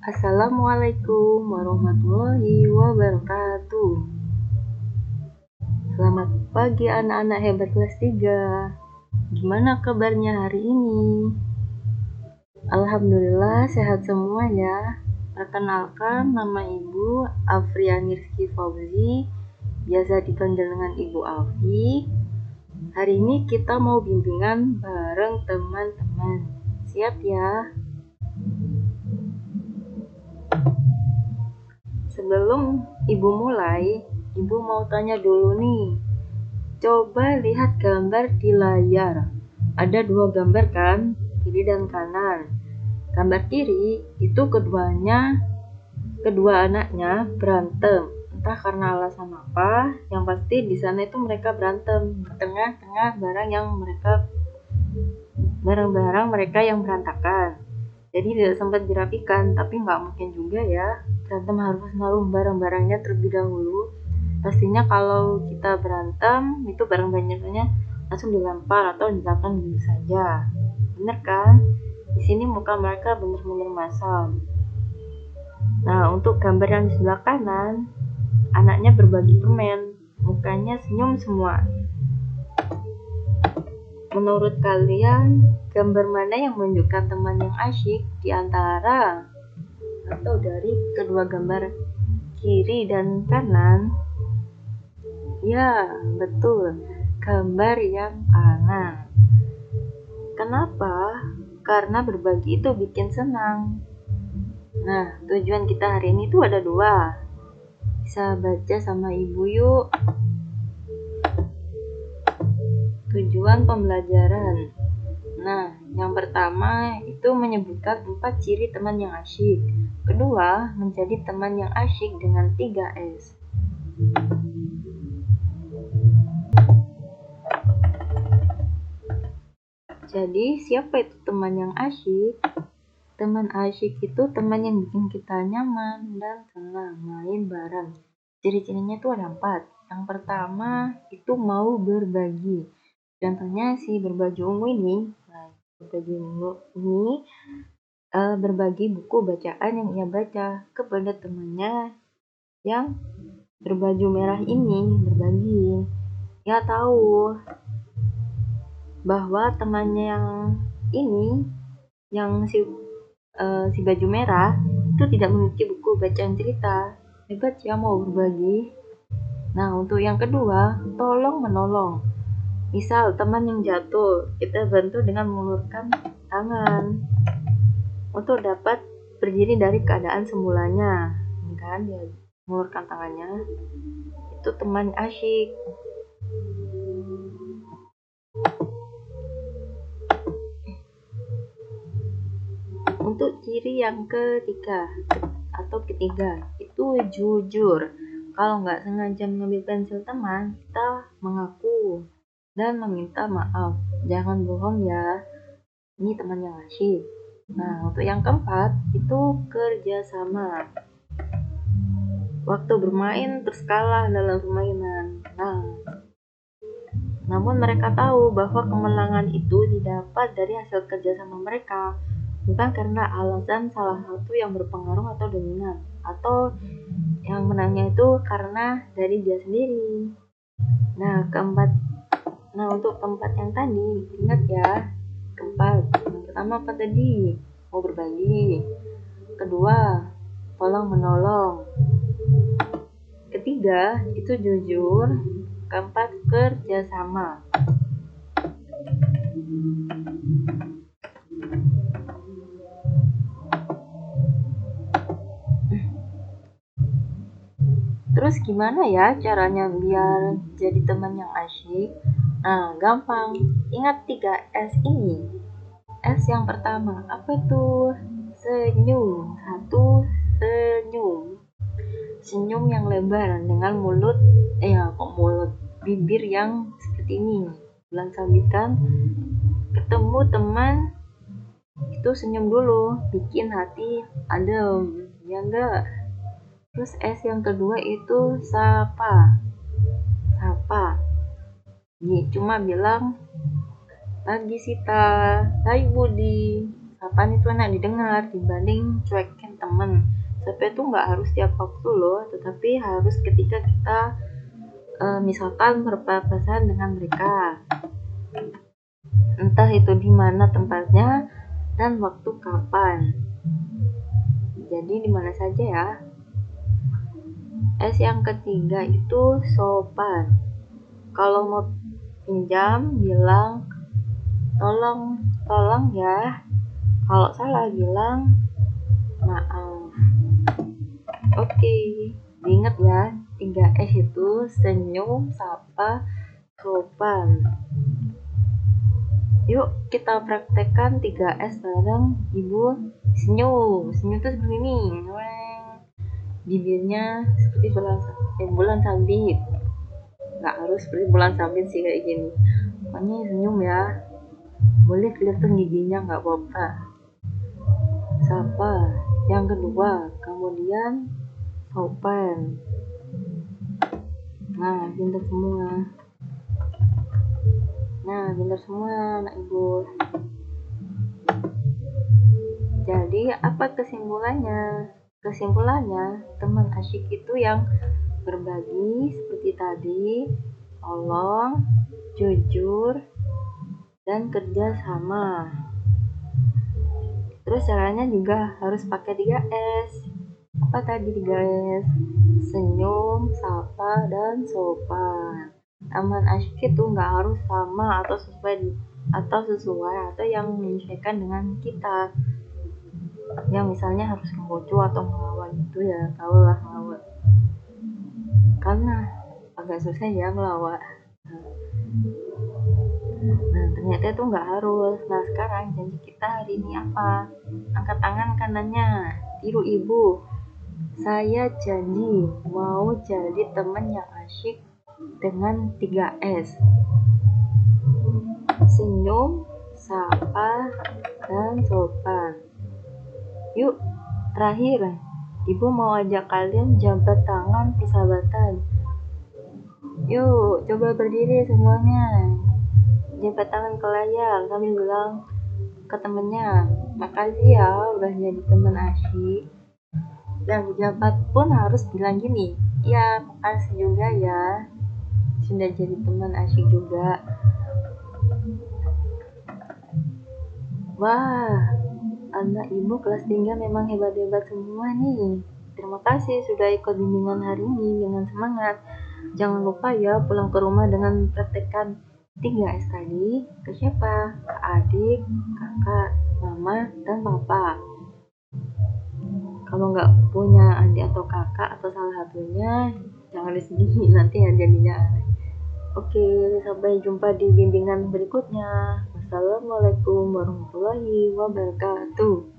Assalamualaikum warahmatullahi wabarakatuh. Selamat pagi anak-anak hebat kelas 3. Gimana kabarnya hari ini? Alhamdulillah sehat semua ya. Perkenalkan, nama Ibu Afriani Rizky Fauzi, biasa dipanggil dengan Ibu Afi. Hari ini kita mau bimbingan bareng teman-teman. Siap ya? Sebelum Ibu mulai, Ibu mau tanya dulu nih. Coba lihat gambar di layar. Ada 2 gambar kan, kiri dan kanan. Gambar kiri itu kedua anaknya berantem. Entah karena alasan apa, yang pasti di sana itu mereka berantem. Di tengah-tengah barang-barang mereka yang berantakan. Jadi tidak sempat dirapikan, tapi nggak mungkin juga ya berantem harus naruh barang-barangnya terlebih dahulu. Pastinya kalau kita berantem itu barang-barangnya langsung dilempar atau diletakkan dulu saja. Bener kan? Di sini muka mereka benar-benar masam. Nah, untuk gambar yang di sebelah kanan, anaknya berbagi permen, mukanya senyum semua. Menurut kalian, gambar mana yang menunjukkan teman yang asyik di antara atau dari kedua gambar kiri dan kanan? Ya, betul, gambar yang kanan. Kenapa? Karena berbagi itu bikin senang. Nah, tujuan kita hari ini tuh ada 2. Bisa baca sama Ibu yuk. Tujuan pembelajaran. Nah, yang pertama itu menyebutkan 4 ciri teman yang asyik. Kedua, menjadi teman yang asyik dengan 3S. Jadi, siapa itu teman yang asyik? Teman asyik itu teman yang bikin kita nyaman dan senang main bareng. Ciri-cirinya itu ada 4. Yang pertama itu mau berbagi. Contohnya si berbagi ungu ini. Nah, berbagi ungu ini berbagi buku bacaan yang ia baca kepada temannya yang berbaju merah ini. Berbagi. Ia tahu bahwa temannya yang ini, yang si baju merah itu tidak memiliki buku bacaan cerita. Hebat ya mau berbagi. Nah, untuk yang kedua, tolong menolong. Misal teman yang jatuh, kita bantu dengan mengulurkan tangan untuk dapat berdiri dari keadaan semulanya. Kan dia mengulurkan tangannya. Itu teman asyik. Untuk ciri yang ketiga itu jujur. Kalau nggak sengaja mengambil pensil teman, kita mengaku dan meminta maaf. Jangan bohong ya. Ini teman yang asyik. Nah, untuk yang keempat itu kerjasama. Waktu bermain terus kalah dalam permainan. Namun mereka tahu bahwa kemenangan itu didapat dari hasil kerjasama mereka, bukan karena alasan salah satu yang berpengaruh atau dominan, atau yang menangnya itu karena dari dia sendiri. Nah, untuk keempat yang tadi, ingat ya, keempat. Yang pertama apa tadi? Mau berbagi. Kedua, tolong menolong. Ketiga, itu jujur. Keempat, kerjasama. Terus gimana ya caranya biar jadi teman yang asyik? Nah, gampang. Ingat 3S ini. S yang pertama, apa tuh? Senyum. 1, senyum. Senyum yang lebar dengan bibir yang seperti ini. Bulan sabitan, ketemu teman itu senyum dulu, bikin hati adem, ya enggak? Terus S yang kedua itu sapa. Cuma bilang pagi Sita, hai Budi. Sapaan itu enak didengar dibanding cuekin teman. Sampai itu nggak harus tiap waktu loh, tetapi harus ketika kita misalkan berpapasan dengan mereka, entah itu di mana tempatnya dan waktu kapan. Jadi di mana saja ya. S yang ketiga itu sopan. Kalau mau pinjam bilang tolong ya. Kalau salah bilang maaf. Oke, diingat ya, 3S itu senyum, sapa, sopan. Yuk kita praktekkan 3S bareng Ibu. Senyum tuh seperti ini. Bibirnya seperti bulan sabit. Nggak harus seperti bulan sabit sih kayak gini. Pokoknya senyum ya. Boleh kelihatan giginya nggak apa-apa. Sapa. Yang kedua, kemudian sopan. Nah, pintar semua anak ibu. Jadi apa kesimpulannya? Teman asyik itu yang berbagi seperti tadi, tolong, jujur, dan kerja sama. Terus caranya juga harus pakai 3S. Apa tadi 3S? Senyum, sapa, dan sopan. Teman asyik itu nggak harus sama atau sesuai atau yang menyesuaikan dengan kita. Yang misalnya harus ngelucu atau ngelawan itu ya, tau lah ngelawan. Karena agak susah ya ngelawak. Nah, ternyata itu nggak harus. Nah, sekarang janji kita hari ini apa? Angkat tangan kanannya, tiru ibu. Saya janji mau jadi teman yang asyik dengan 3S. Senyum, sapa, dan sopan. Yuk, terakhir, ibu mau ajak kalian jabat tangan persahabatan. Yuk, coba berdiri semuanya. Jabat tangan ke layar sambil bilang ke temennya, makasih ya udah jadi teman asyik. Dan jabat pun harus bilang gini, ya makasih juga ya sudah jadi teman asyik juga. Wah, anak ibu kelas 3 memang hebat-hebat semua nih. Terima kasih sudah ikut bimbingan hari ini dengan semangat. Jangan lupa ya pulang ke rumah dengan praktekkan 3S tadi ke siapa? Ke adik, kakak, mama, dan papa. Kalau nggak punya adik atau kakak atau salah satunya, jangan disedih nanti ya jadinya aneh. Oke, sampai jumpa di bimbingan berikutnya. Wassalamualaikum warahmatullahi wabarakatuh.